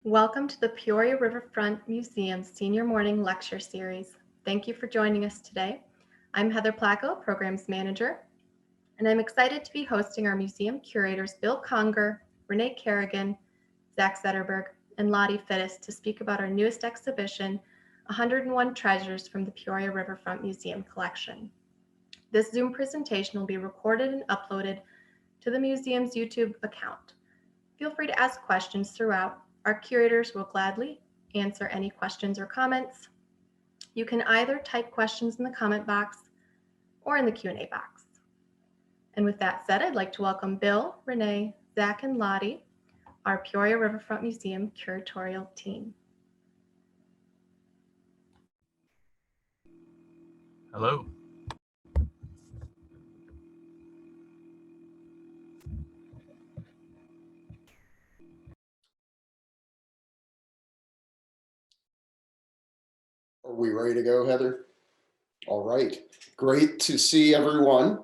Welcome to the Peoria Riverfront Museum Senior Morning Lecture Series. Thank you for joining us today. I'm Heather Placco, Programs Manager, and I'm excited to be hosting our museum curators Bill Conger, Renae Kerrigan, Zach Zetterberg, and Lottie Fiddes to speak about our newest exhibition, 101 Treasures from the Peoria Riverfront Museum Collection. This Zoom presentation will be recorded and uploaded to the museum's YouTube account. Feel free to ask questions throughout. Our curators will gladly answer any questions or comments. You can either type questions in the comment box or in the Q&A box. And with that said, I'd like to welcome Bill, Renae, Zach, and Lottie, our Peoria Riverfront Museum curatorial team. Hello. Are we ready to go, Heather? All right. Great to see everyone.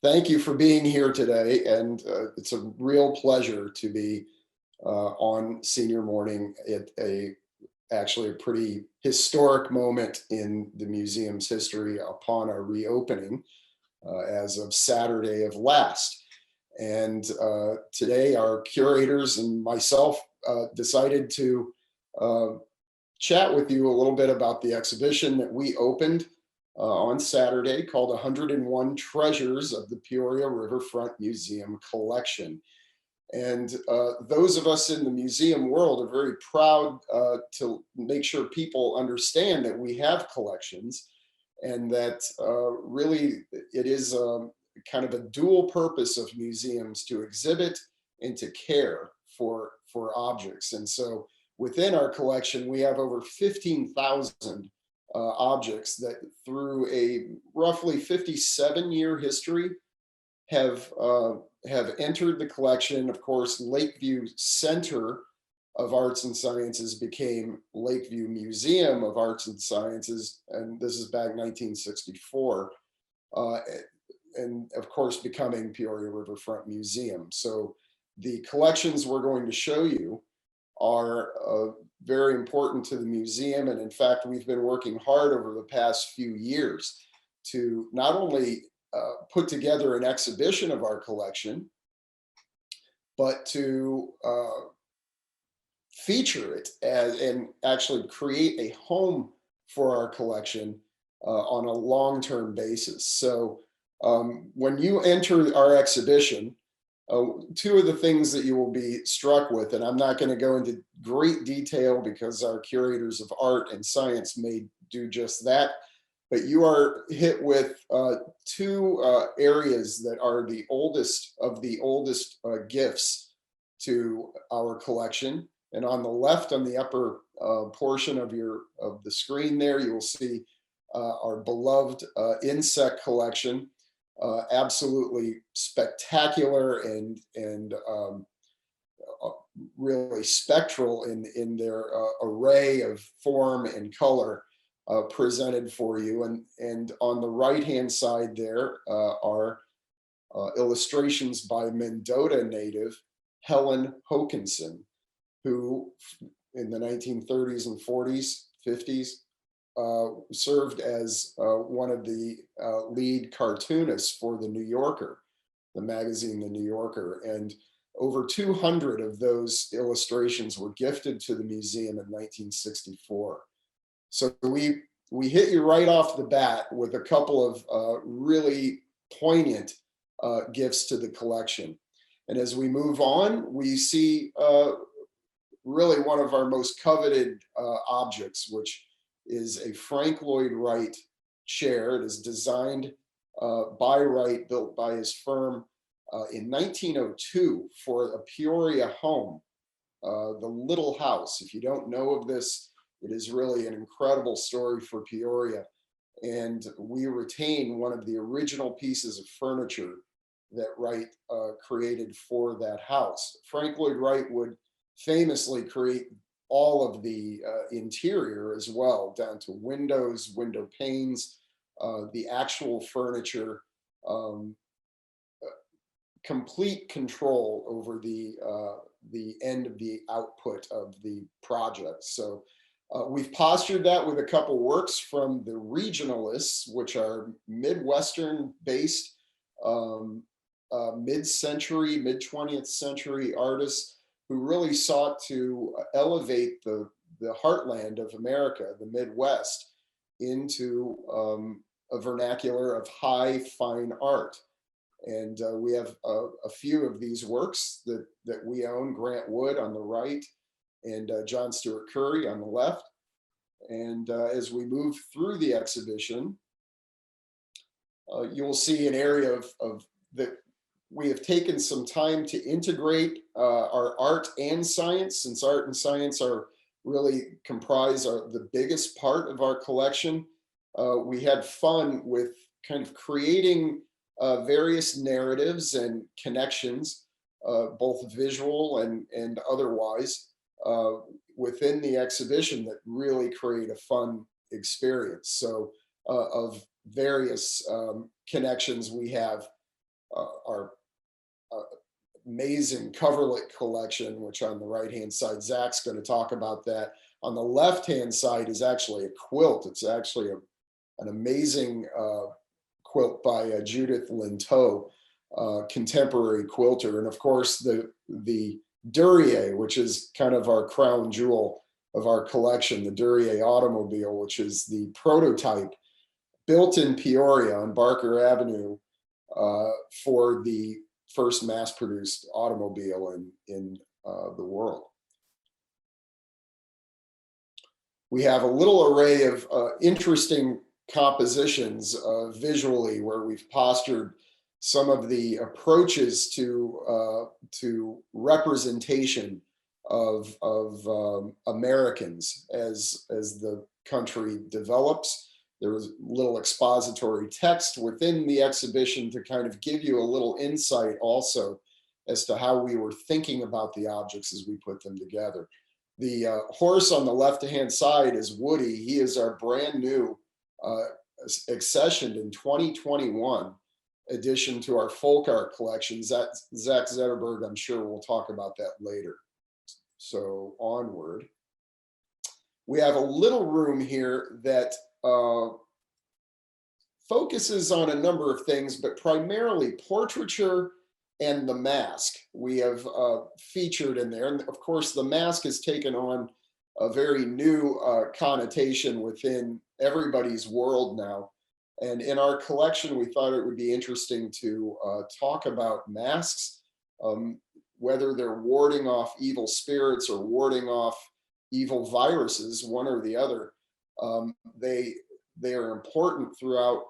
Thank you for being here today. And it's a real pleasure to be on Senior Morning at actually a pretty historic moment in the museum's history upon our reopening as of Saturday of last. And today our curators and myself decided to chat with you a little bit about the exhibition that we opened on Saturday called 101 Treasures of the Peoria Riverfront Museum Collection. And those of us in the museum world are very proud to make sure people understand that we have collections and that really it is kind of a dual purpose of museums to exhibit and to care for objects. And so within our collection, we have over 15,000 objects that through a roughly 57-year history have entered the collection. Of course, Lakeview Center of Arts and Sciences became Lakeview Museum of Arts and Sciences, and this is back 1964, and of course becoming Peoria Riverfront Museum. So the collections we're going to show you are very important to the museum. And in fact, we've been working hard over the past few years to not only put together an exhibition of our collection, but to feature it and actually create a home for our collection on a long-term basis. So when you enter our exhibition, two of the things that you will be struck with, and I'm not going to go into great detail because our curators of art and science may do just that, but you are hit with two areas that are the oldest of the oldest gifts to our collection. And on the left, on the upper portion of the screen there, you will see our beloved insect collection. Absolutely spectacular and really spectral in their array of form and color presented for you. And on the right-hand side there are illustrations by Mendota native Helen Hokinson, who in the 1930s and 40s, 50s, served as one of the lead cartoonists for The New Yorker, the magazine The New Yorker. And over 200 of those illustrations were gifted to the museum in 1964. So we hit you right off the bat with a couple of really poignant gifts to the collection. And as we move on, we see really one of our most coveted objects, which is a Frank Lloyd Wright chair. It is designed by Wright, built by his firm in 1902 for a Peoria home, the Little House. If you don't know of this, it is really an incredible story for Peoria. And we retain one of the original pieces of furniture that Wright created for that house. Frank Lloyd Wright would famously create all of the interior as well, down to windows, window panes, the actual furniture, complete control over the end of the output of the project. So we've postured that with a couple works from the regionalists, which are Midwestern-based, mid-century, mid-20th century artists who really sought to elevate the heartland of America, the Midwest, into a vernacular of high fine art. And we have a few of these works that we own, Grant Wood on the right, and John Stewart Curry on the left. And as we move through the exhibition, you'll see an area of that we have taken some time to integrate our art and science, since art and science are really comprise the biggest part of our collection. We had fun with kind of creating various narratives and connections, both visual and otherwise, within the exhibition that really create a fun experience. So of various connections, we have our amazing coverlet collection, which on the right-hand side, Zach's going to talk about that. On the left-hand side is actually a quilt. It's actually an amazing quilt by Judith Linteau, contemporary quilter. And of course, the Duryea, which is kind of our crown jewel of our collection, the Duryea automobile, which is the prototype built in Peoria on Barker Avenue for the first mass-produced automobile in the world. We have a little array of interesting compositions visually, where we've postured some of the approaches to representation of Americans as the country develops. There was little expository text within the exhibition to kind of give you a little insight also as to how we were thinking about the objects as we put them together. The horse on the left-hand side is Woody. He is our brand new accessioned in 2021 addition to our folk art collection. Zach Zetterberg, I'm sure we'll talk about that later. So onward. We have a little room here that focuses on a number of things, but primarily portraiture and the mask we have featured in there. And of course, the mask has taken on a very new connotation within everybody's world now. And in our collection, we thought it would be interesting to talk about masks, whether they're warding off evil spirits or warding off evil viruses, one or the other. They are important throughout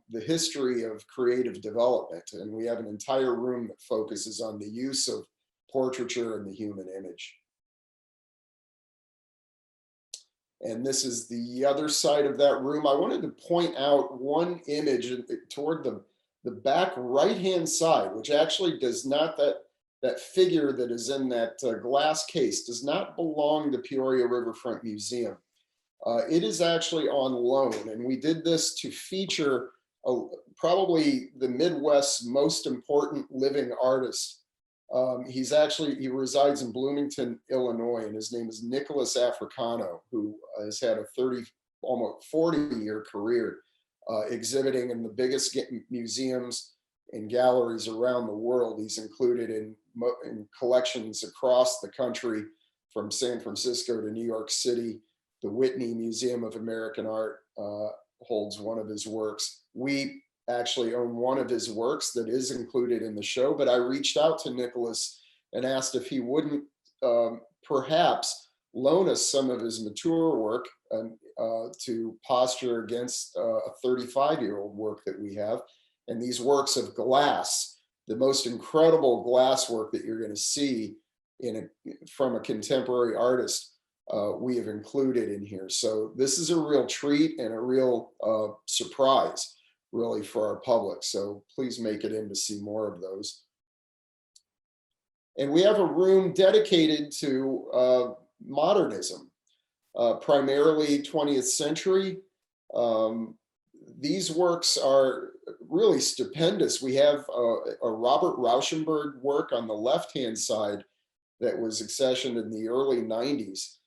the history of creative development. And we have an entire room that focuses on the use of portraiture and the human image. And this is the other side of that room. I wanted to point out one image toward the back right-hand side, which actually does not, that figure that is in that glass case does not belong to Peoria Riverfront Museum. It is actually on loan, and we did this to feature probably the Midwest's most important living artist. He resides in Bloomington, Illinois, and his name is Nicholas Africano, who has had a almost 40-year career exhibiting in the biggest museums and galleries around the world. He's included in collections across the country, from San Francisco to New York City. The Whitney Museum of American Art holds one of his works. We actually own one of his works that is included in the show, but I reached out to Nicholas and asked if he wouldn't perhaps loan us some of his mature work to posture against a 35-year-old work that we have. And these works of glass, the most incredible glass work that you're going to see from a contemporary artist, we have included in here. So this is a real treat and a real surprise, really, for our public. So please make it in to see more of those. And we have a room dedicated to modernism, primarily 20th century. These works are really stupendous. We have a Robert Rauschenberg work on the left-hand side that was accessioned in the early 90s.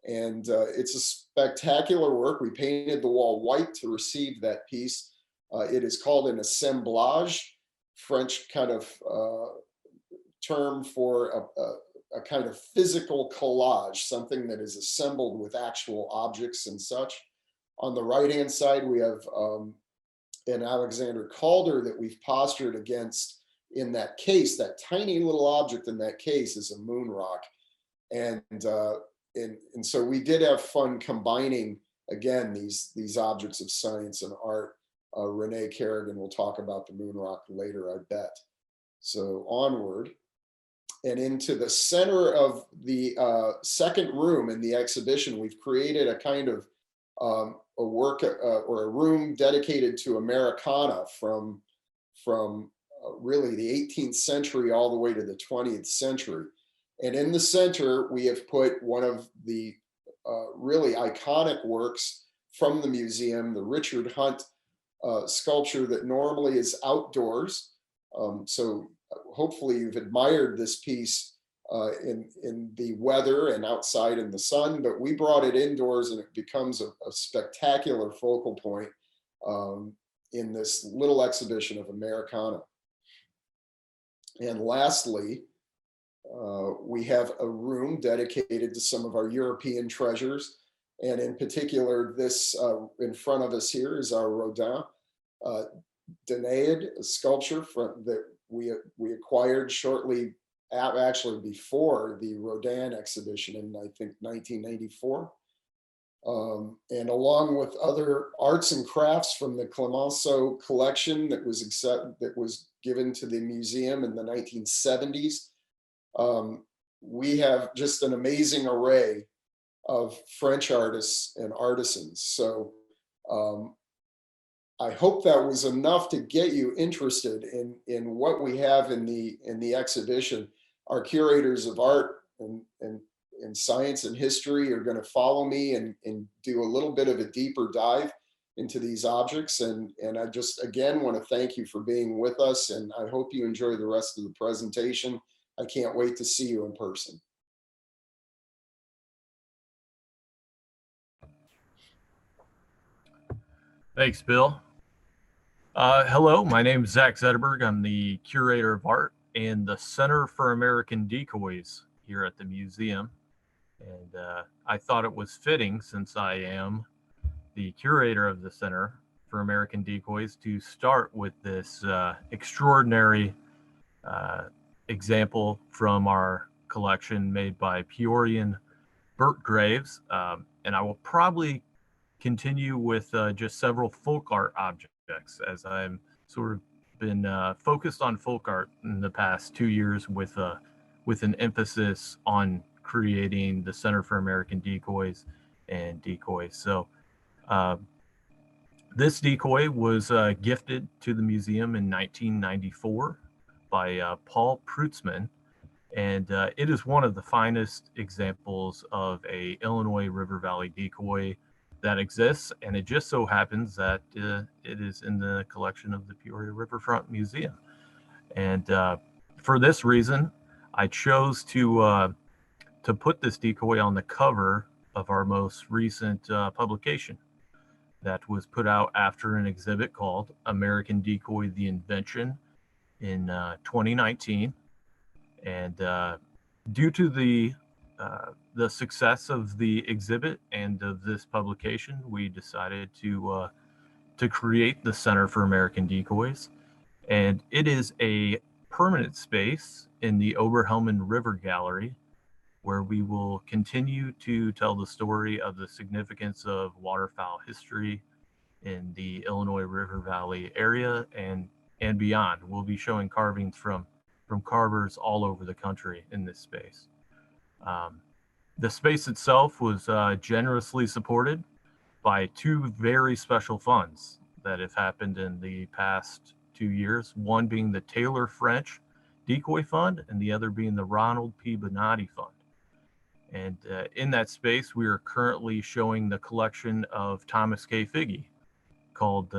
And it's a spectacular work. We painted the wall white to receive that piece. It is called an assemblage, French kind of term for a kind of physical collage, something that is assembled with actual objects and such. On the right-hand side, we have an Alexander Calder that we've postured against in that case. That tiny little object in that case is a moon rock. And so we did have fun combining, again, these objects of science and art. Renae Kerrigan will talk about the moon rock later, I bet. So onward and into the center of the second room in the exhibition, we've created a kind of a work or a room dedicated to Americana from really the 18th century all the way to the 20th century. And in the center, we have put one of the really iconic works from the museum, the Richard Hunt sculpture that normally is outdoors. So hopefully you've admired this piece in the weather and outside in the sun, but we brought it indoors and it becomes a spectacular focal point in this little exhibition of Americana. And lastly, we have a room dedicated to some of our European treasures. And in particular, this in front of us here is our Rodin Danaid, a sculpture that we acquired shortly, actually before the Rodin exhibition in, I think, 1994. And along with other arts and crafts from the Clemenceau collection that was given to the museum in the 1970s, we have just an amazing array of French artists and artisans. So I hope that was enough to get you interested in what we have in the exhibition. Our curators of art and science and history are going to follow me and do a little bit of a deeper dive into these objects. And I just, again, want to thank you for being with us. And I hope you enjoy the rest of the presentation. I can't wait to see you in person. Thanks, Bill. Hello, my name is Zach Zetterberg. I'm the Curator of Art and the Center for American Decoys here at the museum. And I thought it was fitting, since I am the Curator of the Center for American Decoys, to start with this extraordinary example from our collection made by Peorian Bert Graves. And I will probably continue with just several folk art objects, as I'm sort of been focused on folk art in the past 2 years with an emphasis on creating the Center for American Decoys and decoys. So this decoy was gifted to the museum in 1994 by Paul Prutzman, and it is one of the finest examples of a Illinois River Valley decoy that exists, and it just so happens that it is in the collection of the Peoria Riverfront Museum. And for this reason, I chose to put this decoy on the cover of our most recent publication that was put out after an exhibit called American Decoy: The Invention in 2019. And due to the success of the exhibit and of this publication, we decided to create the Center for American Decoys. And it is a permanent space in the Oberhelman River Gallery, where we will continue to tell the story of the significance of waterfowl history in the Illinois River Valley area and beyond. We'll be showing carvings from carvers all over the country in this space. The space itself was generously supported by two very special funds that have happened in the past 2 years, one being the Taylor French Decoy Fund and the other being the Ronald P. Bonatti Fund. And in that space, we are currently showing the collection of Thomas K. Figge, called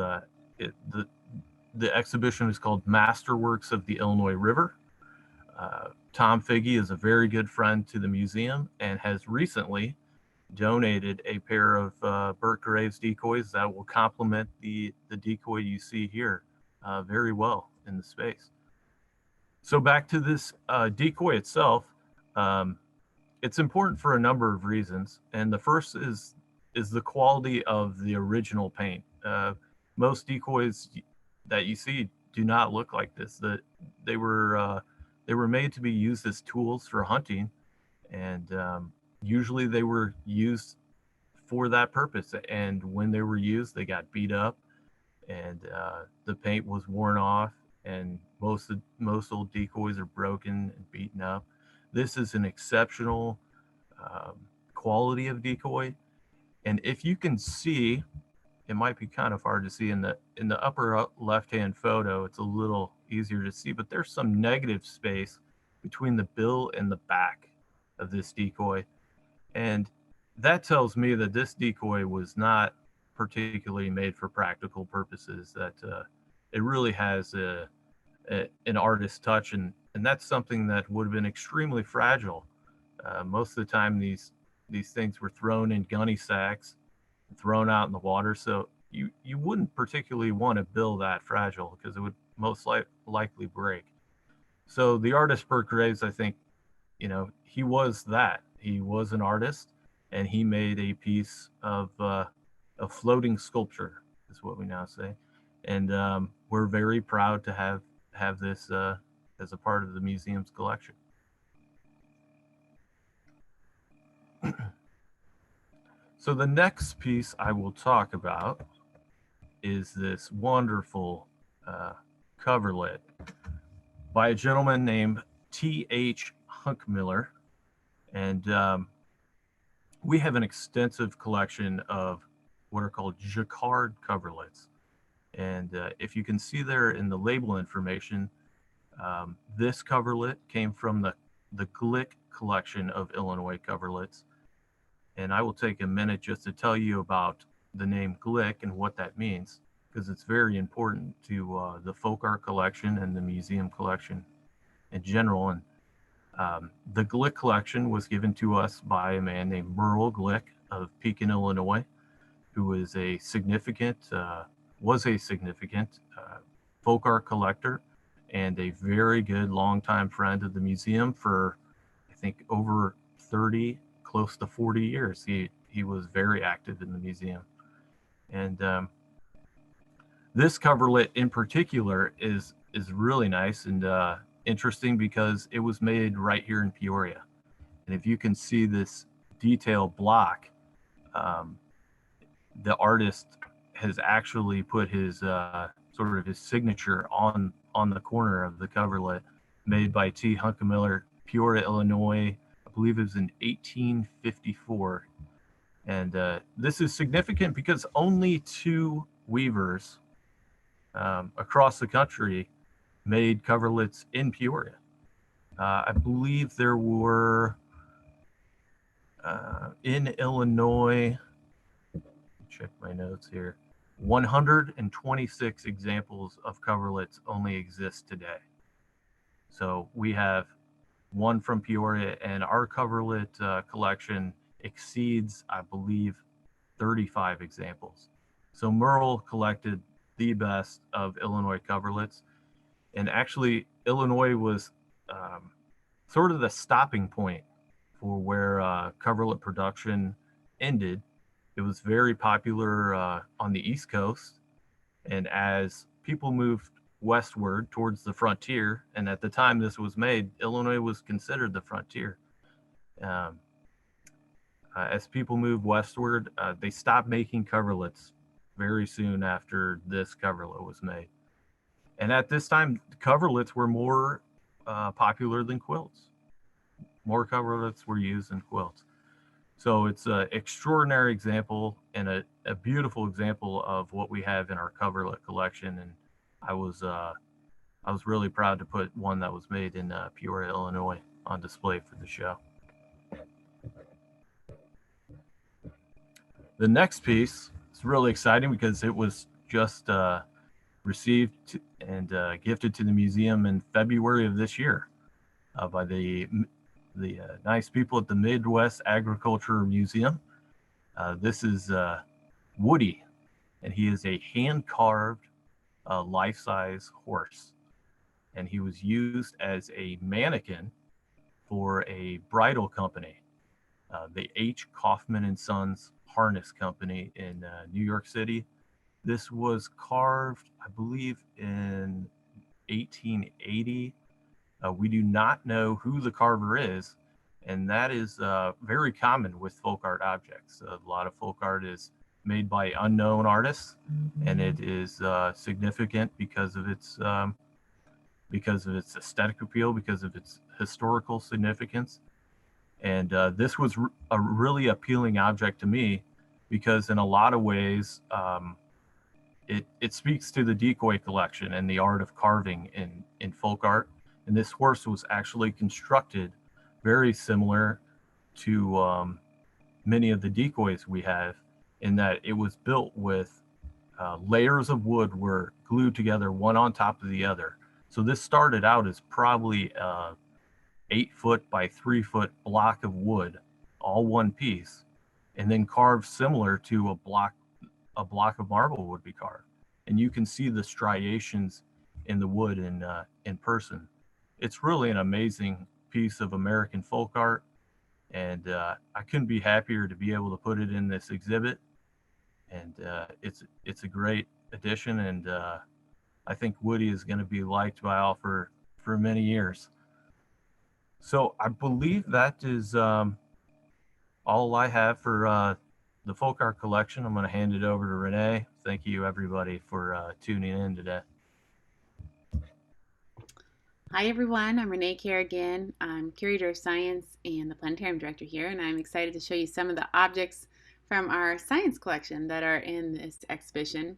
the exhibition is called Masterworks of the Illinois River. Tom Figge is a very good friend to the museum and has recently donated a pair of Burt Graves decoys that will complement the decoy you see here very well in the space. So back to this decoy itself, it's important for a number of reasons, and the first is the quality of the original paint. Most decoys that you see do not look like this. That they were made to be used as tools for hunting, and usually they were used for that purpose. And when they were used, they got beat up, and the paint was worn off. And most old decoys are broken and beaten up. This is an exceptional quality of decoy, and if you can see, it might be kind of hard to see in the upper left-hand photo. It's a little easier to see, but there's some negative space between the bill and the back of this decoy, and that tells me that this decoy was not particularly made for practical purposes. That it really has an artist touch, and that's something that would have been extremely fragile. Most of the time, these things were thrown in gunny sacks, thrown out in the water, so you wouldn't particularly want a bill that fragile because it would most likely break. So the artist Burt Graves, I think, he was that. He was an artist, and he made a piece of a floating sculpture, is what we now say, and we're very proud to have this as a part of the museum's collection. So the next piece I will talk about is this wonderful coverlet by a gentleman named T.H. Hunkmiller. And we have an extensive collection of what are called Jacquard Coverlets. And if you can see there in the label information, this coverlet came from the Glick collection of Illinois coverlets. And I will take a minute just to tell you about the name Glick and what that means, because it's very important to the folk art collection and the museum collection in general. And the Glick collection was given to us by a man named Merle Glick of Pekin, Illinois, who is a significant folk art collector and a very good longtime friend of the museum for, I think, over 30, close to 40 years. He was very active in the museum. And this coverlet in particular is really nice and interesting because it was made right here in Peoria. And if you can see this detail block, the artist has actually put his sort of his signature on the corner of the coverlet, made by T. Hunkmiller, Peoria, Illinois. I believe it was in 1854. And this is significant because only 2 weavers across the country made coverlets in Peoria. I believe there were in Illinois, check my notes here, 126 examples of coverlets only exist today. So we have one from Peoria, and our coverlet collection exceeds, I believe, 35 examples. So Merle collected the best of Illinois coverlets. And actually, Illinois was sort of the stopping point for where coverlet production ended. It was very popular on the East Coast. And as people moved westward towards the frontier, and at the time this was made, Illinois was considered the frontier. As people moved westward, they stopped making coverlets very soon after this coverlet was made. And at this time, coverlets were more popular than quilts. More coverlets were used than quilts. So it's an extraordinary example and a beautiful example of what we have in our coverlet collection. And I was really proud to put one that was made in Peoria, Illinois on display for the show. The next piece is really exciting because it was just received and gifted to the museum in February of this year by the nice people at the Midwest Agriculture Museum. This is Woody, and he is a hand-carved life-size horse, and he was used as a mannequin for a bridle company, the H. Kaufman and Sons Harness Company in New York City. This was carved, I believe, in 1880. We do not know who the carver is, and that is very common with folk art objects. A lot of folk art is made by unknown artists, and it is significant because of its aesthetic appeal, because of its historical significance. And this was a really appealing object to me because in a lot of ways, it speaks to the decoy collection and the art of carving in folk art. And this horse was actually constructed very similar to many of the decoys we have, in that it was built with layers of wood were glued together one on top of the other. So this started out as probably a 8-foot by 3-foot block of wood, all one piece, and then carved similar to a block of marble would be carved. And you can see the striations in the wood in person. It's really an amazing piece of American folk art, and I couldn't be happier to be able to put it in this exhibit. And it's a great addition, and I think Woody is going to be liked by all for many years. So I believe that is all I have for the folk art collection. I'm going to hand it over to Renae. Thank you, everybody, for tuning in today. Hi, everyone. I'm Renae Kerrigan. I'm Curator of Science and the Planetarium Director here, and I'm excited to show you some of the objects from our science collection that are in this exhibition.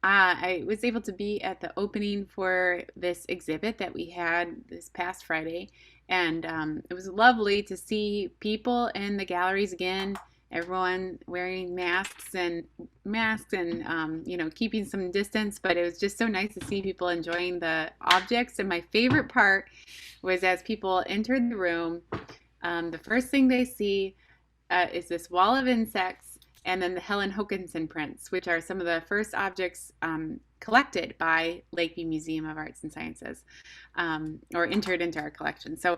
I was able to be at the opening for this exhibit that we had this past Friday, and it was lovely to see people in the galleries again, everyone wearing masks and keeping some distance, but it was just so nice to see people enjoying the objects. And my favorite part was as people entered the room, the first thing they see is this wall of insects, and then the Helen Hokinson prints, which are some of the first objects collected by Lakeview Museum of Arts and Sciences, or entered into our collection. So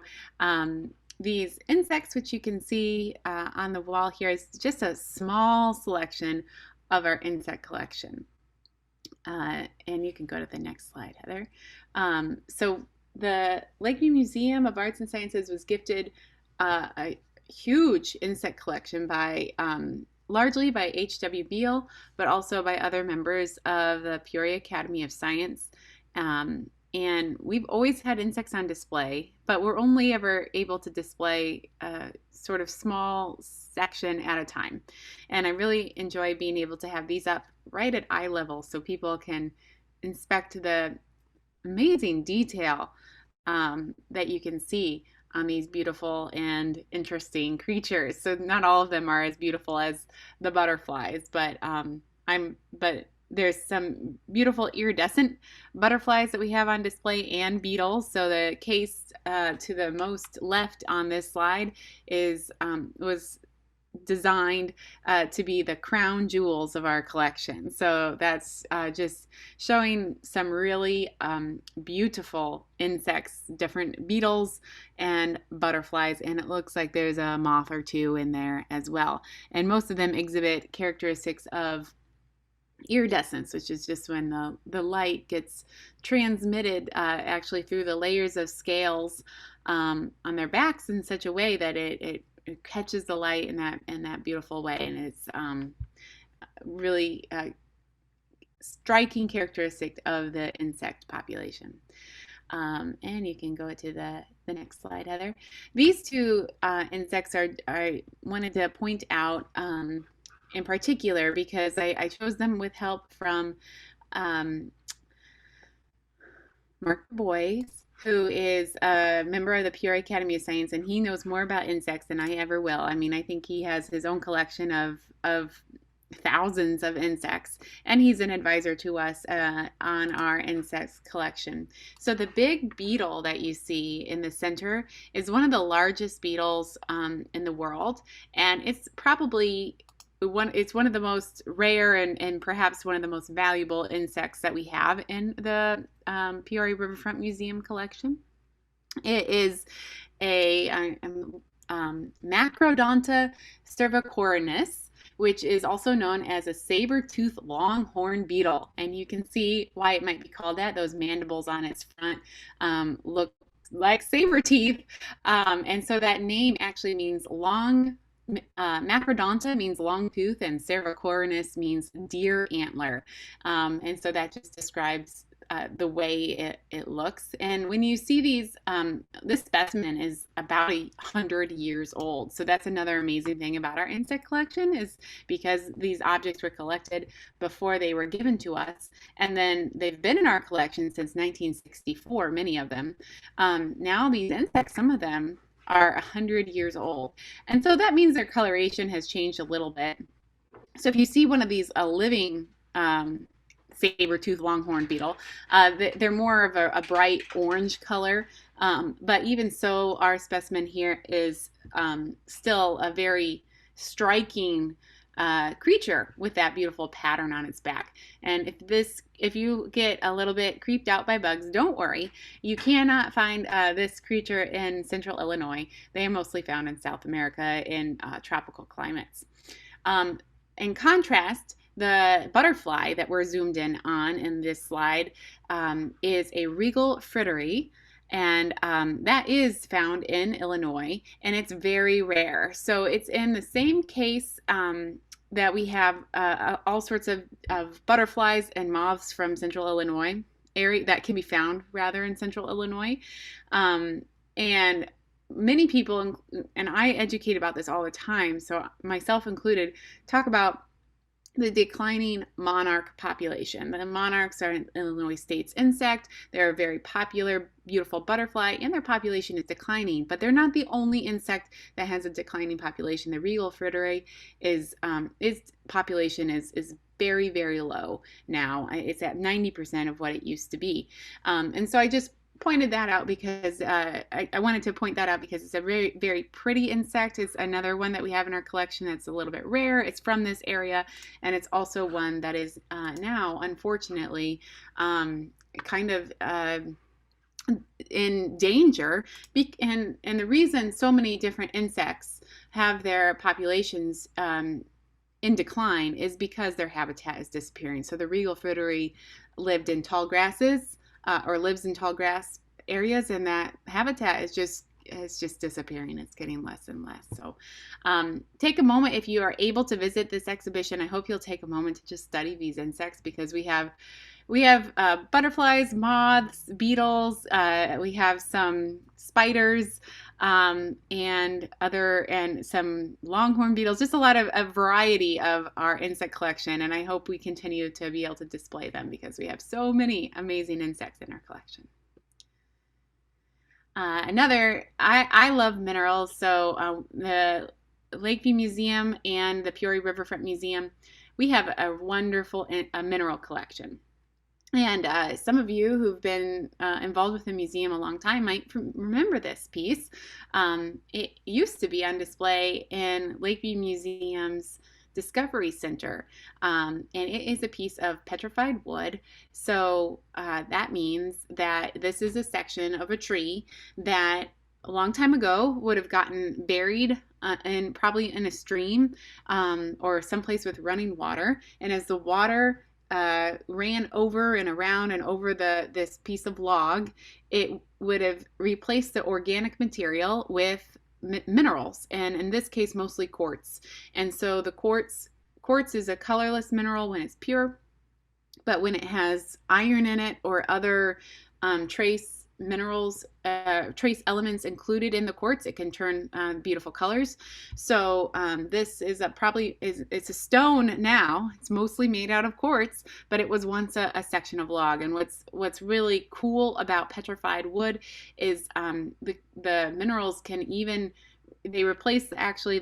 these insects, which you can see on the wall here, is just a small selection of our insect collection. And you can go to the next slide, Heather. So the Lakeview Museum of Arts and Sciences was gifted a huge insect collection by largely by H.W. Beale, but also by other members of the Peoria Academy of Science. And we've always had insects on display, but we're only ever able to display a sort of small section at a time. And I really enjoy being able to have these up right at eye level so people can inspect the amazing detail that you can see on these beautiful and interesting creatures. So not all of them are as beautiful as the butterflies, but there's some beautiful iridescent butterflies that we have on display, and beetles. So the case to the most left on this slide was designed to be the crown jewels of our collection. So that's just showing some really beautiful insects, different beetles and butterflies, and it looks like there's a moth or two in there as well. And most of them exhibit characteristics of iridescence, which is just when the light gets transmitted actually through the layers of scales on their backs in such a way that it catches the light in that beautiful way, and it's really striking characteristic of the insect population. And you can go to the next slide, Heather. These two insects I wanted to point out in particular because I chose them with help from Mark Boyce, who is a member of the Peoria Academy of Science, and he knows more about insects than I ever will. I mean, I think he has his own collection of thousands of insects, and he's an advisor to us on our insects collection. So the big beetle that you see in the center is one of the largest beetles in the world, and it's probably one of the most rare and perhaps one of the most valuable insects that we have in the Peoria Riverfront Museum collection. It is a Macrodonta cervicornis, which is also known as a saber-toothed longhorn beetle. And you can see why it might be called that. Those mandibles on its front look like saber teeth. And so that name actually means long. Macrodonta means long tooth, and cervicornis means deer antler. And so that just describes the way it looks. And when you see these, this specimen is about 100 years old. So that's another amazing thing about our insect collection, is because these objects were collected before they were given to us. And then they've been in our collection since 1964, many of them. Now these insects, some of them are 100 years old. And so that means their coloration has changed a little bit. So if you see one of these living saber-toothed longhorn beetle, they're more of a bright orange color. But even so, our specimen here is still a very striking creature with that beautiful pattern on its back. And if you get a little bit creeped out by bugs, don't worry. You cannot find this creature in central Illinois. They are mostly found in South America in tropical climates. In contrast, the butterfly that we're zoomed in on in this slide is a regal frittery. And that is found in Illinois, and it's very rare. So it's in the same case that we have all sorts of butterflies and moths from central Illinois area that can be found rather in central Illinois. And many people, and I educate about this all the time, so myself included, talk about the declining monarch population. The monarchs are an Illinois state's insect. They're a very popular, beautiful butterfly, and their population is declining. But they're not the only insect that has a declining population. The regal frittery its population is very, very low now. It's at 90% of what it used to be. And so I just pointed that out because I wanted to point that out because it's a very, very pretty insect. It's another one that we have in our collection that's a little bit rare. It's from this area, and it's also one that is now, unfortunately, kind of in danger. And the reason so many different insects have their populations in decline is because their habitat is disappearing. So the regal frittery lived in tall grasses, or lives in tall grass areas, and that habitat is just disappearing. It's getting less and less. So take a moment, if you are able to visit this exhibition, I hope you'll take a moment to just study these insects, because we have butterflies, moths, beetles, we have some spiders, and some longhorn beetles, just a variety of our insect collection. And I hope we continue to be able to display them because we have so many amazing insects in our collection. I love minerals. So the Lakeview Museum and the Peoria Riverfront Museum, we have a wonderful mineral collection. And some of you who've been involved with the museum a long time might remember this piece. It used to be on display in Lakeview Museum's Discovery Center, and it is a piece of petrified wood. So that means that this is a section of a tree that a long time ago would have gotten buried probably in a stream or someplace with running water. And as the water ran over and around and over this piece of log, it would have replaced the organic material with minerals, and in this case mostly quartz. And so the quartz is a colorless mineral when it's pure, but when it has iron in it or other trace minerals, trace elements included in the quartz, it can turn beautiful colors. So this is it's a stone now. It's mostly made out of quartz, but it was once a section of log. And what's really cool about petrified wood is the minerals they replace actually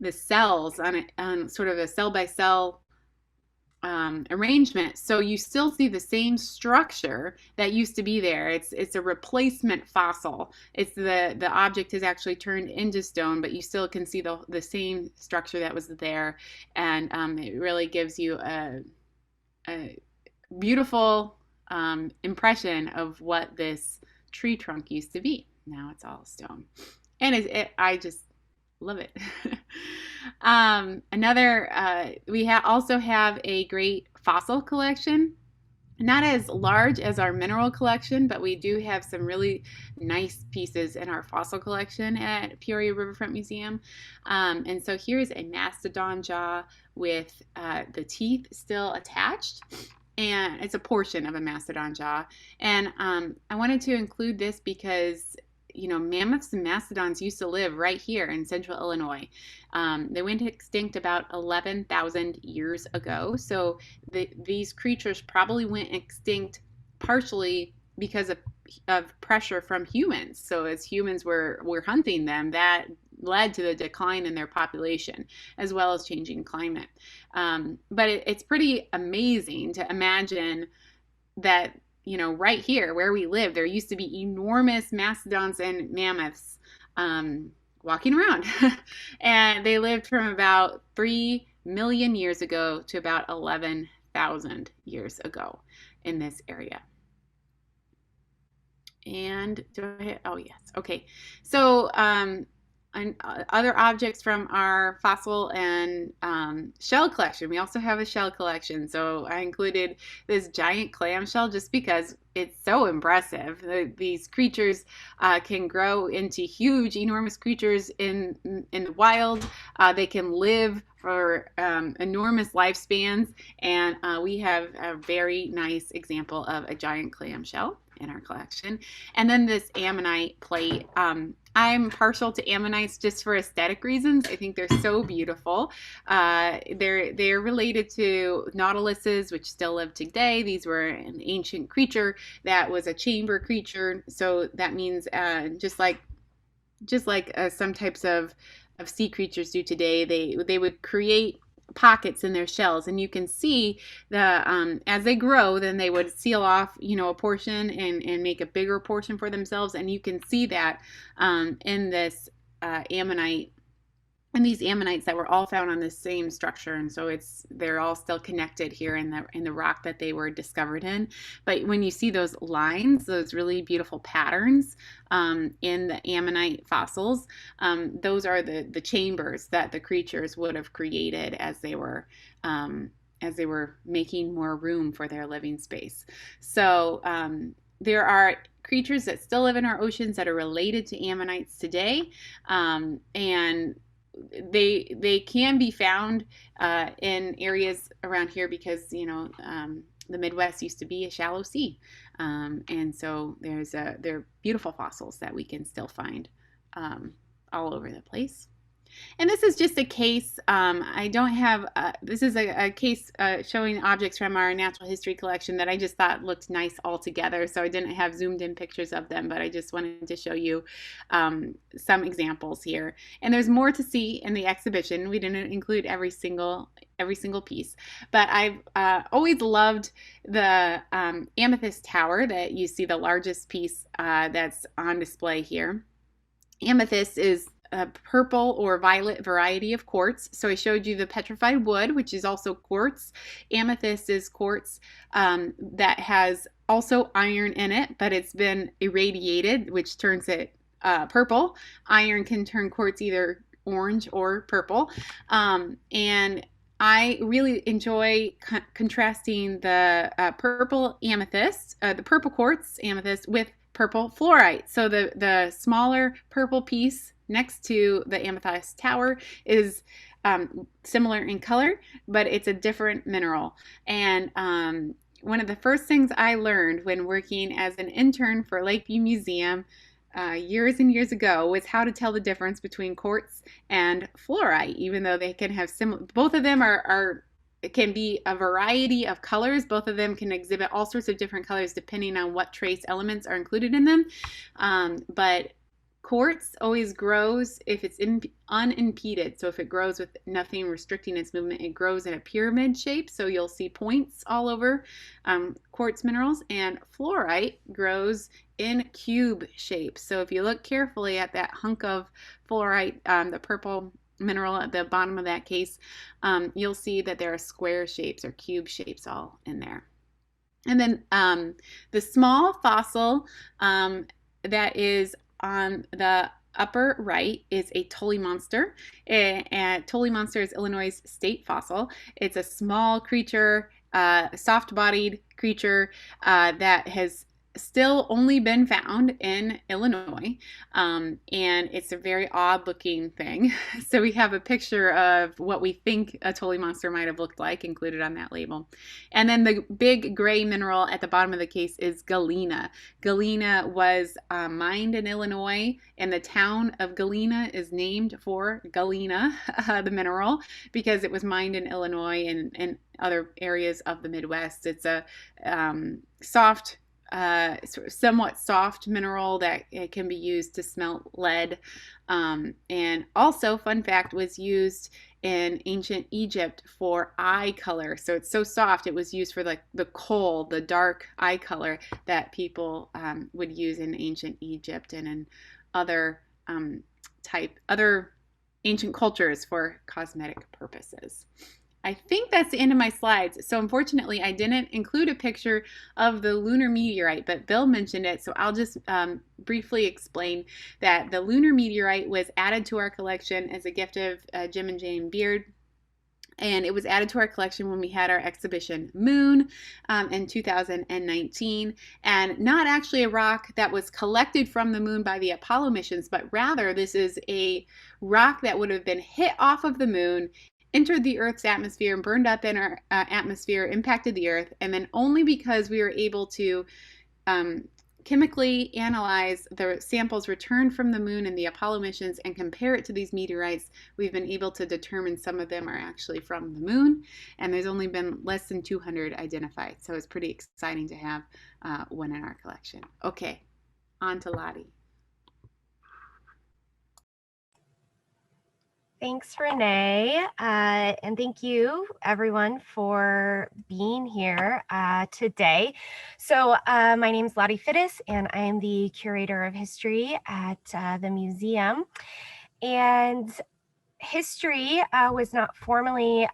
the cells on sort of a cell by cell arrangement. So you still see the same structure that used to be there. It's a replacement fossil. It's the object is actually turned into stone, but you still can see the same structure that was there, and it really gives you a beautiful impression of what this tree trunk used to be. Now it's all stone, and I just love it. We also have a great fossil collection, not as large as our mineral collection, but we do have some really nice pieces in our fossil collection at Peoria Riverfront Museum. And so here's a Mastodon jaw with the teeth still attached. And it's a portion of a Mastodon jaw. And I wanted to include this because mammoths and mastodons used to live right here in central Illinois. They went extinct about 11,000 years ago. So these creatures probably went extinct partially because of pressure from humans. So as humans were hunting them, that led to the decline in their population, as well as changing climate. But it's pretty amazing to imagine that right here where we live, there used to be enormous mastodons and mammoths walking around. And they lived from about 3 million years ago to about 11,000 years ago in this area. And oh yes, okay. So and other objects from our fossil and shell collection. We also have a shell collection. So I included this giant clamshell just because it's so impressive. These creatures can grow into huge, enormous creatures in the wild. They can live for enormous lifespans. And we have a very nice example of a giant clamshell in our collection. And then this Ammonite plate. I'm partial to ammonites just for aesthetic reasons. I think they're so beautiful. They're related to nautiluses, which still live today. These were an ancient creature that was a chamber creature. So that means just like some types of sea creatures do today, they would create pockets in their shells, and you can see as they grow, then they would seal off a portion and make a bigger portion for themselves. And you can see that in this ammonite, and these ammonites that were all found on the same structure, and so they're all still connected here in the rock that they were discovered in. But when you see those lines, those really beautiful patterns in the ammonite fossils, those are the chambers that the creatures would have created as they were making more room for their living space. So there are creatures that still live in our oceans that are related to ammonites today, and they can be found in areas around here because the Midwest used to be a shallow sea, and so they're beautiful fossils that we can still find all over the place. And this is just a case. I don't have, this is a case showing objects from our natural history collection that I just thought looked nice all together. So I didn't have zoomed in pictures of them, but I just wanted to show you some examples here. And there's more to see in the exhibition. We didn't include every single piece, but I've always loved the Amethyst Tower that you see, the largest piece that's on display here. Amethyst is a purple or violet variety of quartz. So I showed you the petrified wood, which is also quartz. Amethyst is quartz that has also iron in it, but it's been irradiated, which turns it purple. Iron can turn quartz either orange or purple. And I really enjoy contrasting the purple amethyst, the purple quartz amethyst with purple fluorite. So the smaller purple piece next to the Amethyst Tower is similar in color, but it's a different mineral. And one of the first things I learned when working as an intern for Lakeview Museum years and years ago was how to tell the difference between quartz and fluorite, even though they can have similar, both of them it can be a variety of colors. Both of them can exhibit all sorts of different colors depending on what trace elements are included in them. But Quartz always grows if it's unimpeded. So if it grows with nothing restricting its movement, it grows in a pyramid shape. So you'll see points all over quartz minerals. And fluorite grows in cube shape. So if you look carefully at that hunk of fluorite, the purple mineral at the bottom of that case, you'll see that there are square shapes or cube shapes all in there. And then the small fossil that is on the upper right is a Tully monster. And Tully monster is Illinois' state fossil. It's a small creature, soft-bodied creature that has still only been found in Illinois, and it's a very odd looking thing. So we have a picture of what we think a Tully monster might have looked like included on that label. And then the big gray mineral at the bottom of the case is galena. Galena was mined in Illinois, and the town of Galena is named for galena, the mineral, because it was mined in Illinois and other areas of the Midwest. It's a soft, somewhat soft mineral that it can be used to smelt lead. And also, fun fact, was used in ancient Egypt for eye color. So it's so soft, it was used for like the kohl, the dark eye color that people would use in ancient Egypt and in other other ancient cultures for cosmetic purposes. I think that's the end of my slides. So unfortunately, I didn't include a picture of the lunar meteorite, but Bill mentioned it. So I'll just briefly explain that the lunar meteorite was added to our collection as a gift of Jim and Jane Beard. And it was added to our collection when we had our exhibition Moon in 2019. And not actually a rock that was collected from the moon by the Apollo missions, but rather this is a rock that would have been hit off of the moon, entered the Earth's atmosphere and burned up in our atmosphere, impacted the Earth, and then only because we were able to chemically analyze the samples returned from the moon and the Apollo missions and compare it to these meteorites, we've been able to determine some of them are actually from the moon, and there's only been less than 200 identified. So it's pretty exciting to have one in our collection. Okay, on to Lottie. Thanks, Renae, and thank you, everyone, for being here today. So my name is Lottie Fiddes, and I am the Curator of History at the museum. And history was not formally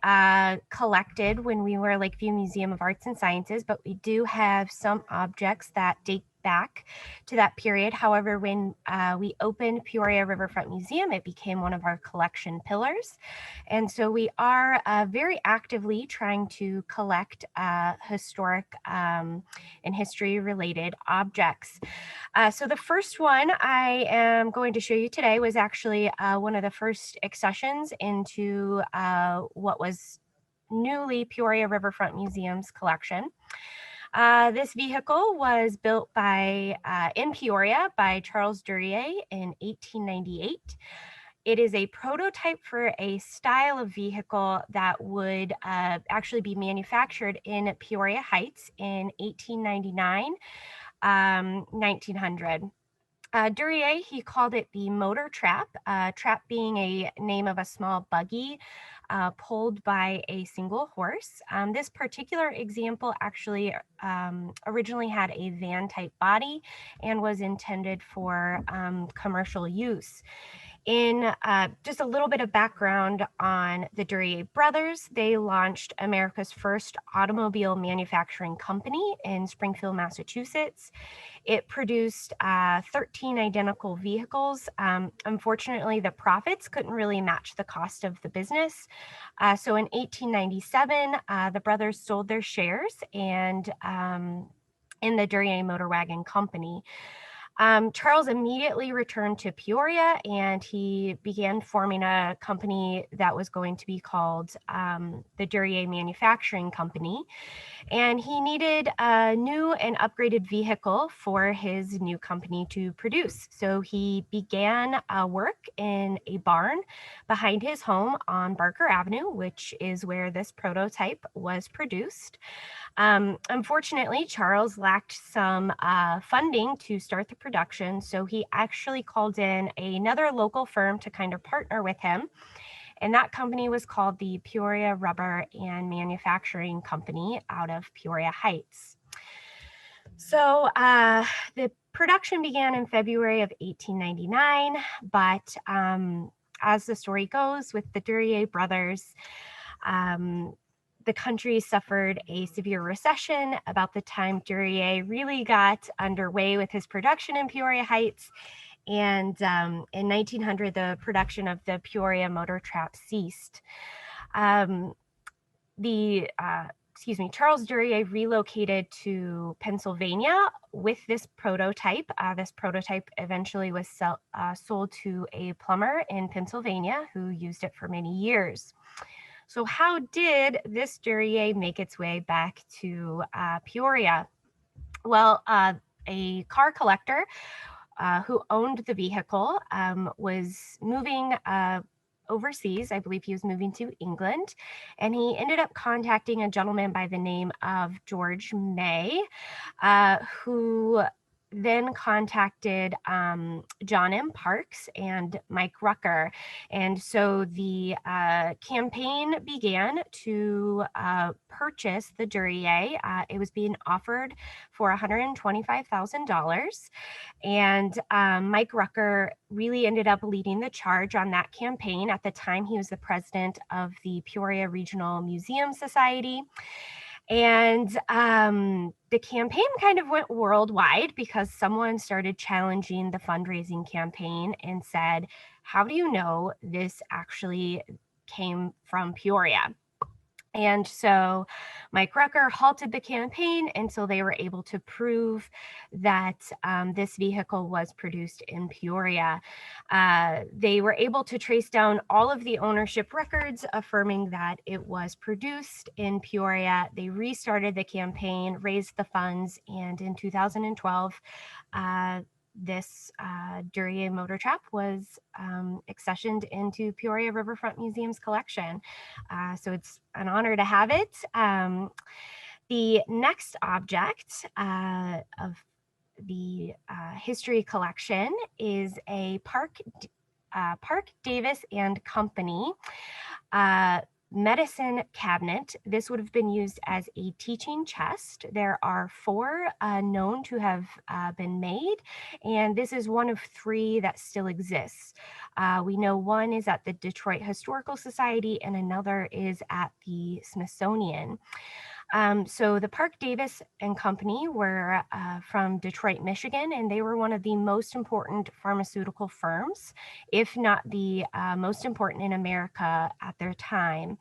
collected when we were Lakeview Museum of Arts and Sciences, but we do have some objects that date back to that period. However, when we opened Peoria Riverfront Museum, it became one of our collection pillars. And so we are very actively trying to collect historic and history-related objects. So the first one I am going to show you today was actually one of the first accessions into what was newly Peoria Riverfront Museum's collection. This vehicle was built in Peoria by Charles Duryea in 1898. It is a prototype for a style of vehicle that would actually be manufactured in Peoria Heights in 1899, 1900. Duryea, he called it the motor trap, trap being a name of a small buggy pulled by a single horse. This particular example actually originally had a van type body and was intended for commercial use. In just a little bit of background on the Duryea brothers, they launched America's first automobile manufacturing company in Springfield, Massachusetts. It produced 13 identical vehicles. Unfortunately, the profits couldn't really match the cost of the business. So in 1897, the brothers sold their shares and in the Duryea Motor Wagon Company. Charles immediately returned to Peoria and he began forming a company that was going to be called the Duryea Manufacturing Company. And he needed a new and upgraded vehicle for his new company to produce. So he began work in a barn behind his home on Barker Avenue, which is where this prototype was produced. Unfortunately, Charles lacked some funding to start the production, so he actually called in another local firm to kind of partner with him. And that company was called the Peoria Rubber and Manufacturing Company out of Peoria Heights. So the production began in February of 1899, but as the story goes, with the Duryea brothers, the country suffered a severe recession about the time Duryea really got underway with his production in Peoria Heights. And in 1900, the production of the Peoria motor trap ceased. Charles Duryea relocated to Pennsylvania with this prototype. This prototype eventually was sold to a plumber in Pennsylvania who used it for many years. So how did this Duryea make its way back to Peoria? Well, a car collector who owned the vehicle was moving overseas. I believe he was moving to England, and he ended up contacting a gentleman by the name of George May, who then contacted John M. Parks and Mike Rucker. And so the campaign began to purchase the Duryea. It was being offered for $125,000. And Mike Rucker really ended up leading the charge on that campaign. At the time, he was the president of the Peoria Regional Museum Society. And the campaign kind of went worldwide because someone started challenging the fundraising campaign and said, how do you know this actually came from Peoria? And so Mike Rucker halted the campaign until they were able to prove that this vehicle was produced in Peoria. They were able to trace down all of the ownership records affirming that it was produced in Peoria. They restarted the campaign, raised the funds, and in 2012, this Duryea motor trap was accessioned into Peoria Riverfront Museum's collection. So it's an honor to have it. The next object of the history collection is a Park Davis and Company medicine cabinet. This would have been used as a teaching chest. There are 4 known to have been made, and this is one of 3 that still exists. We know one is at the Detroit Historical Society and another is at the Smithsonian. So the Park Davis and Company were from Detroit, Michigan, and they were one of the most important pharmaceutical firms, if not the most important in America at their time.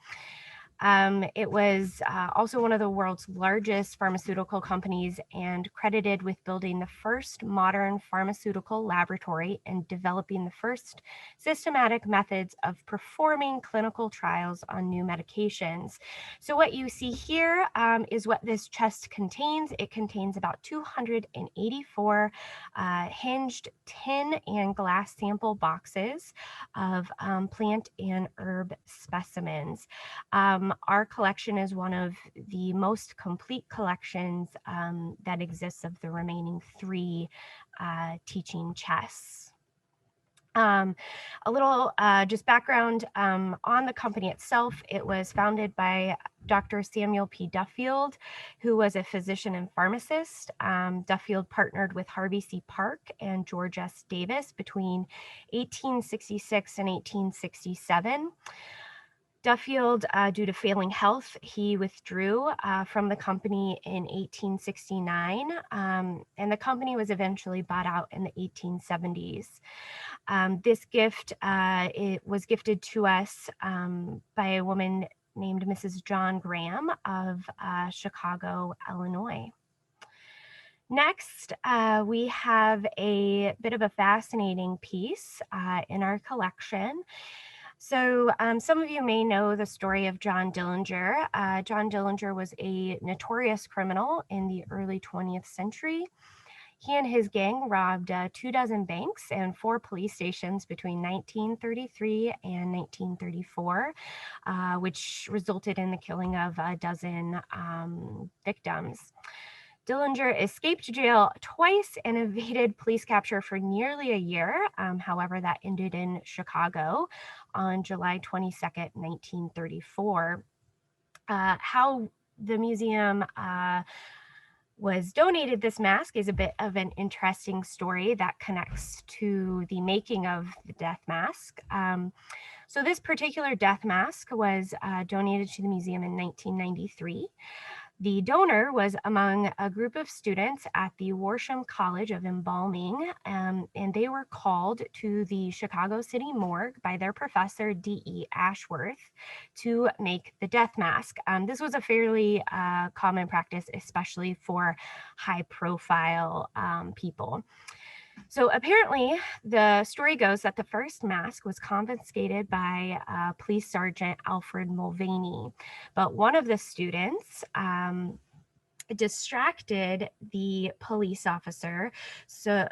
It was also one of the world's largest pharmaceutical companies and credited with building the first modern pharmaceutical laboratory and developing the first systematic methods of performing clinical trials on new medications. So what you see here is what this chest contains. It contains about 284 hinged tin and glass sample boxes of plant and herb specimens. Our collection is one of the most complete collections that exists of the remaining 3 teaching chests. A little just background on the company itself. It was founded by Dr. Samuel P. Duffield, who was a physician and pharmacist. Duffield partnered with Harvey C. Park and George S. Davis between 1866 and 1867. Duffield, due to failing health, he withdrew from the company in 1869, and the company was eventually bought out in the 1870s. This gift it was gifted to us by a woman named Mrs. John Graham of Chicago, Illinois. Next, we have a bit of a fascinating piece in our collection. So some of you may know the story of John Dillinger. John Dillinger was a notorious criminal in the early 20th century. He and his gang robbed 24 banks and 4 police stations between 1933 and 1934, which resulted in the killing of a dozen victims. Dillinger escaped jail twice and evaded police capture for nearly a year. However, that ended in Chicago on July 22nd, 1934. How the museum was donated this mask is a bit of an interesting story that connects to the making of the death mask. So this particular death mask was donated to the museum in 1993. The donor was among a group of students at the Worsham College of Embalming, and they were called to the Chicago City morgue by their professor, D.E. Ashworth, to make the death mask. This was a fairly common practice, especially for high-profile people. So apparently, the story goes that the first mask was confiscated by Police Sergeant Alfred Mulvaney, but one of the students distracted the police officer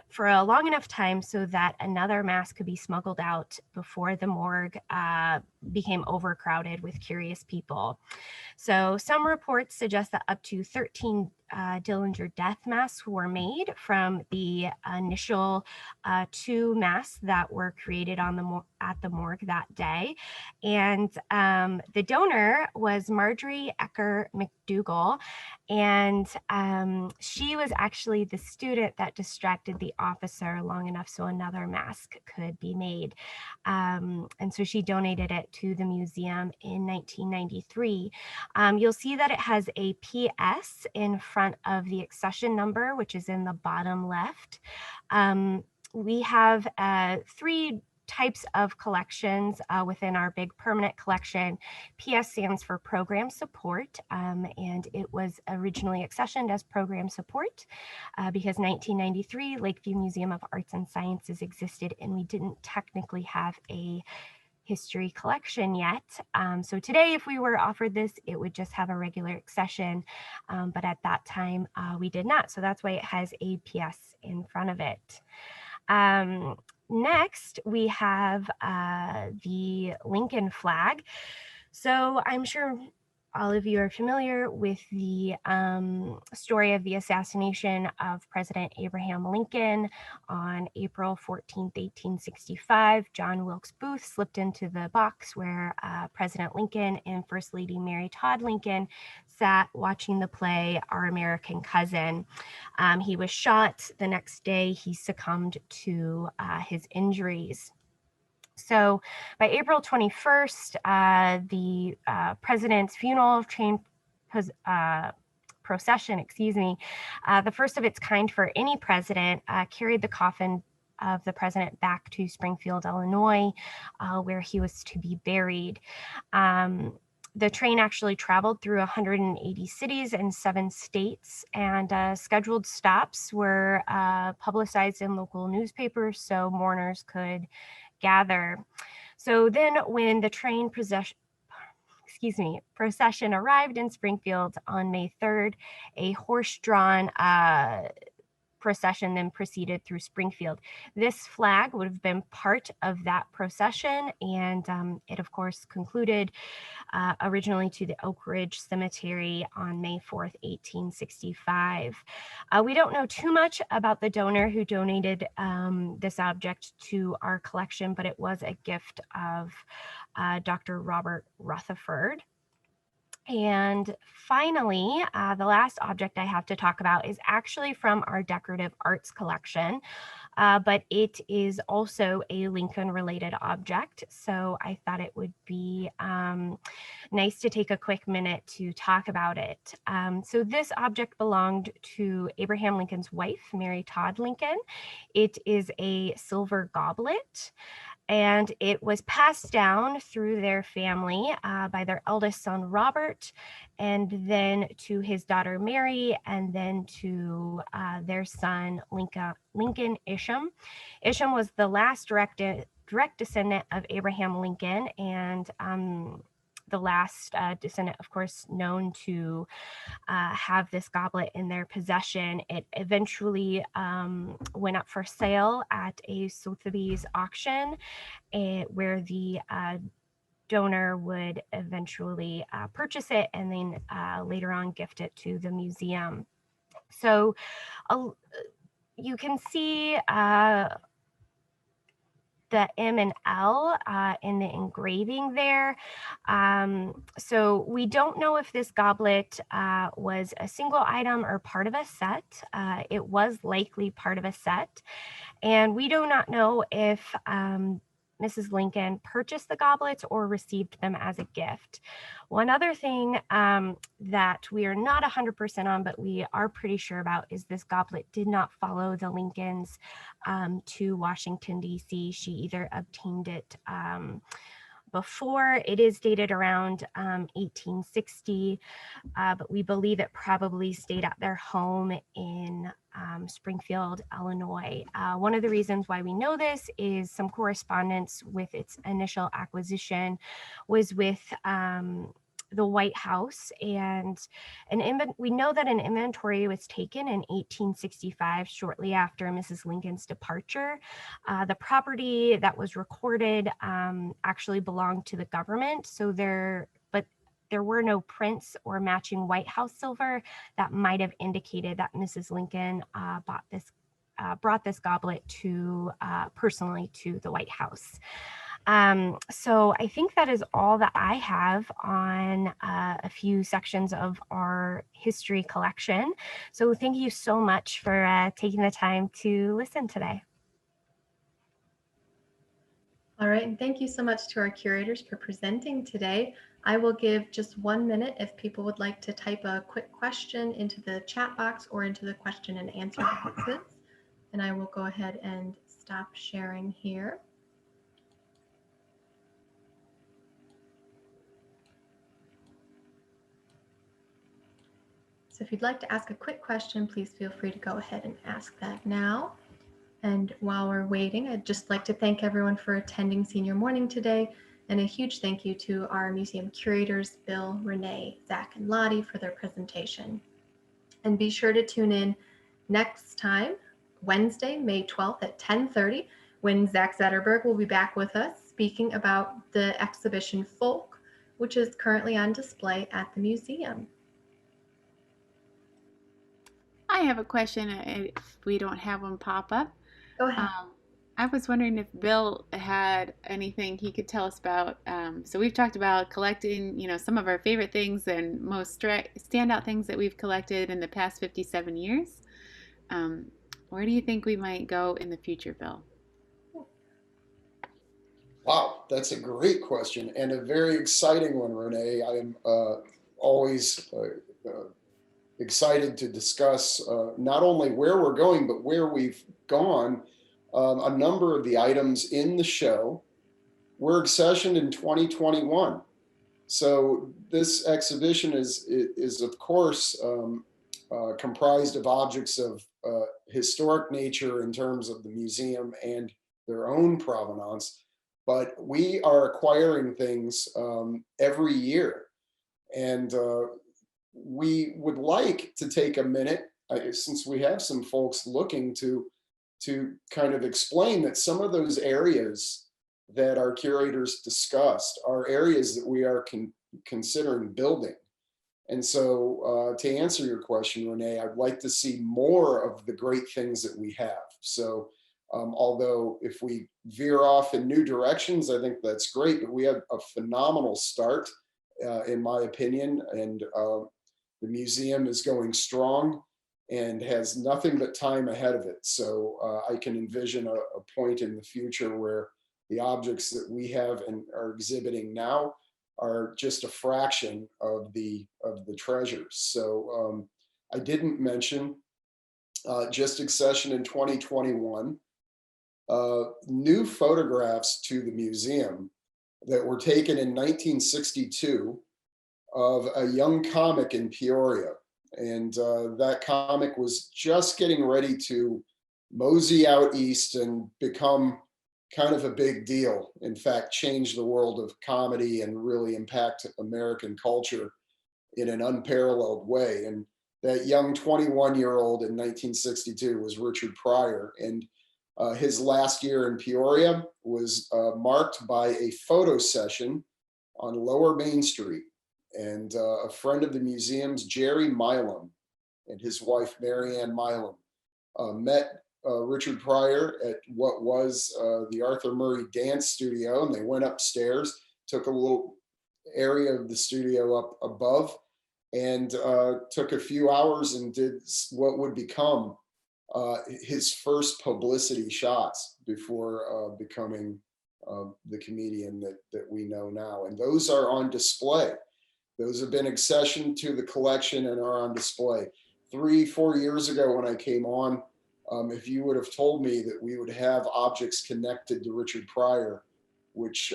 for a long enough time so that another mask could be smuggled out before the morgue became overcrowded with curious people. So some reports suggest that up to 13 Dillinger death masks were made from the initial 2 masks that were created on at the morgue that day. And the donor was Marjorie Ecker McDougall, and she was actually the student that distracted the officer long enough so another mask could be made. And so she donated it to the museum in 1993. You'll see that it has a PS in front of the accession number, which is in the bottom left. We have 3 types of collections within our big permanent collection. PS stands for program support, and it was originally accessioned as program support because 1993 Lakeview Museum of Arts and Sciences existed and we didn't technically have a history collection yet. So today, if we were offered this, it would just have a regular accession, but at that time we did not. So that's why it has a PS in front of it. Next, we have the Lincoln flag. So I'm sure all of you are familiar with the story of the assassination of President Abraham Lincoln on April 14th, 1865. John Wilkes Booth slipped into the box where President Lincoln and First Lady Mary Todd Lincoln sat watching the play Our American Cousin. He was shot. The next day, he succumbed to his injuries. So by April 21st, the president's funeral train procession, the first of its kind for any president, carried the coffin of the president back to Springfield, Illinois, where he was to be buried. The train actually traveled through 180 cities and 7 states, and scheduled stops were publicized in local newspapers so mourners could gather. So then when the train procession arrived in Springfield on May 3rd, a horse-drawn procession then proceeded through Springfield. This flag would have been part of that procession, and it of course concluded originally to the Oak Ridge Cemetery on May 4th, 1865. We don't know too much about the donor who donated this object to our collection, but it was a gift of Dr. Robert Rutherford. And finally, the last object I have to talk about is actually from our decorative arts collection, but it is also a Lincoln-related object. So I thought it would be nice to take a quick minute to talk about it. So this object belonged to Abraham Lincoln's wife, Mary Todd Lincoln. It is a silver goblet, and it was passed down through their family by their eldest son, Robert, and then to his daughter, Mary, and then to their son, Lincoln Isham. Isham was the last direct descendant of Abraham Lincoln, and the last descendant, of course, known to have this goblet in their possession. It eventually went up for sale at a Sotheby's auction, where the donor would eventually purchase it and then later on gift it to the museum. So you can see the M and L in the engraving there. So we don't know if this goblet was a single item or part of a set. It was likely part of a set. And we do not know if Mrs. Lincoln purchased the goblets or received them as a gift. One other thing that we are not 100% on, but we are pretty sure about, is this goblet did not follow the Lincolns to Washington, D.C. She either obtained it before. It is dated around 1860, but we believe it probably stayed at their home in Springfield, Illinois. One of the reasons why we know this is some correspondence with its initial acquisition was with the White House, and we know that an inventory was taken in 1865, shortly after Mrs. Lincoln's departure. The property that was recorded actually belonged to the government, so there were no prints or matching White House silver that might have indicated that Mrs. Lincoln brought this goblet to personally to the White House. So I think that is all that I have on a few sections of our history collection. So thank you so much for taking the time to listen today. All right, and thank you so much to our curators for presenting today. I will give just 1 minute if people would like to type a quick question into the chat box or into the question and answer boxes. And I will go ahead and stop sharing here. So if you'd like to ask a quick question, please feel free to go ahead and ask that now. And while we're waiting, I'd just like to thank everyone for attending Senior Morning today, and a huge thank you to our museum curators, Bill, Renae, Zach, and Lottie, for their presentation. And be sure to tune in next time, Wednesday, May 12th at 10:30, when Zach Zetterberg will be back with us speaking about the exhibition Folk, which is currently on display at the museum. I have a question if we don't have one pop up. Go ahead. I was wondering if Bill had anything he could tell us about. So we've talked about collecting, some of our favorite things and most standout things that we've collected in the past 57 years. Where do you think we might go in the future, Bill? Wow, that's a great question and a very exciting one, Renae. I'm always excited to discuss not only where we're going, but where we've gone. A number of the items in the show were accessioned in 2021. So this exhibition is of course comprised of objects of historic nature in terms of the museum and their own provenance, but we are acquiring things every year. And we would like to take a minute, since we have some folks looking to kind of explain that some of those areas that our curators discussed are areas that we are considering building. And so to answer your question, Renae, I'd like to see more of the great things that we have. So although if we veer off in new directions, I think that's great, but we had a phenomenal start, in my opinion, and the museum is going strong and has nothing but time ahead of it. So I can envision a point in the future where the objects that we have and are exhibiting now are just a fraction of the treasures. So I didn't mention just accession in 2021, new photographs to the museum that were taken in 1962 of a young comic in Peoria. And that comic was just getting ready to mosey out east and become kind of a big deal. In fact, changed the world of comedy and really impact American culture in an unparalleled way. And that young 21-year-old in 1962 was Richard Pryor. And his last year in Peoria was marked by a photo session on Lower Main Street. And a friend of the museum's, Jerry Milam, and his wife, Marianne Milam, met Richard Pryor at what was the Arthur Murray Dance Studio, and they went upstairs, took a little area of the studio up above, and took a few hours and did what would become his first publicity shots before becoming the comedian that we know now. And those are on display. Those have been accessioned to the collection and are on display. 3-4 years ago when I came on, if you would have told me that we would have objects connected to Richard Pryor, which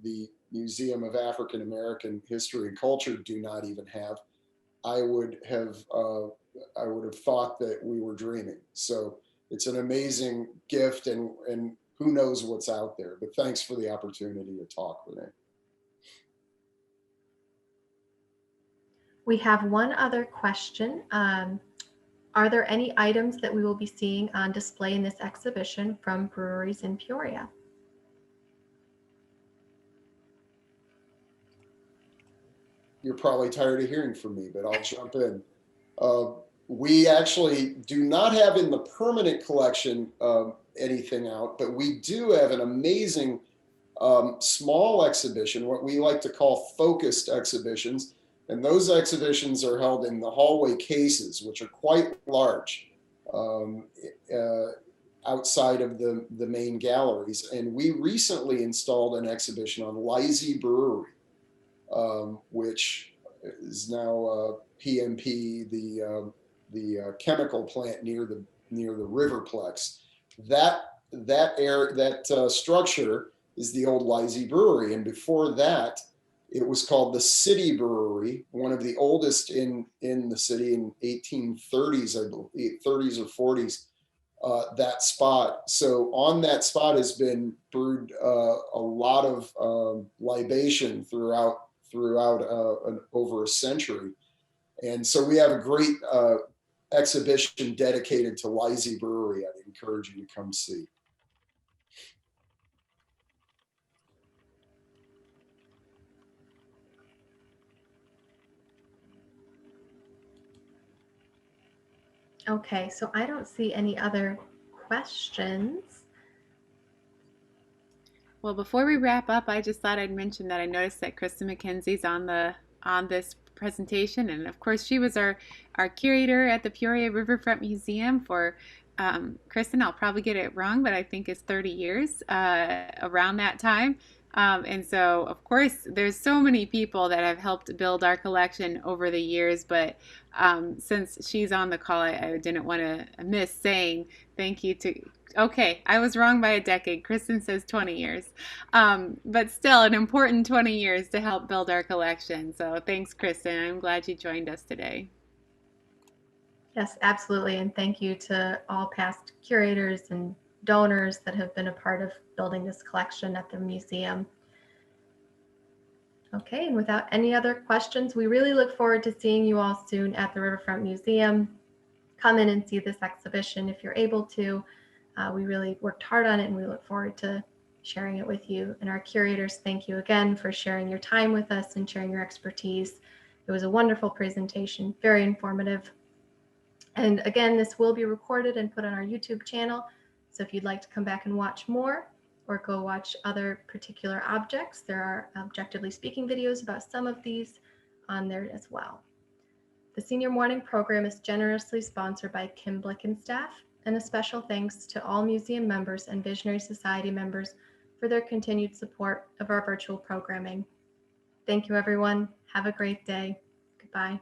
the Museum of African American History and Culture do not even have, I would have thought that we were dreaming. So it's an amazing gift, and who knows what's out there. But thanks for the opportunity to talk, Renae. We have one other question. Are there any items that we will be seeing on display in this exhibition from breweries in Peoria? You're probably tired of hearing from me, but I'll jump in. We actually do not have in the permanent collection anything out, but we do have an amazing small exhibition, what we like to call focused exhibitions. And those exhibitions are held in the hallway cases, which are quite large outside of the main galleries. And we recently installed an exhibition on Lottie Brewery, which is now PMP, the chemical plant near the Riverplex. That structure is the old Lottie Brewery, and before that, it was called the City Brewery, one of the oldest in the city in 1830s, I believe, 30s or 40s. That spot. So on that spot has been brewed a lot of libation throughout over a century, and so we have a great exhibition dedicated to Lottie Brewery. I'd encourage you to come see. Okay, so I don't see any other questions. Well, before we wrap up, I just thought I'd mention that I noticed that Kristen McKenzie's on this presentation, and of course she was our curator at the Peoria Riverfront Museum for Kristen, I'll probably get it wrong, but I think it's 30 years around that time. And so, of course, there's so many people that have helped build our collection over the years, but since she's on the call, I didn't want to miss saying thank you to, okay, I was wrong by a decade. Kristen says 20 years, but still an important 20 years to help build our collection. So thanks, Kristen. I'm glad you joined us today. Yes, absolutely. And thank you to all past curators and donors that have been a part of building this collection at the museum. Okay, and without any other questions, we really look forward to seeing you all soon at the Riverfront Museum. Come in and see this exhibition if you're able to. We really worked hard on it, and we look forward to sharing it with you. And our curators, thank you again for sharing your time with us and sharing your expertise. It was a wonderful presentation, very informative. And again, this will be recorded and put on our YouTube channel. So if you'd like to come back and watch more or go watch other particular objects, there are objectively speaking videos about some of these on there as well. The Senior Morning program is generously sponsored by Kim Blick and staff, and a special thanks to all museum members and Visionary Society members for their continued support of our virtual programming. Thank you, everyone. Have a great day. Goodbye.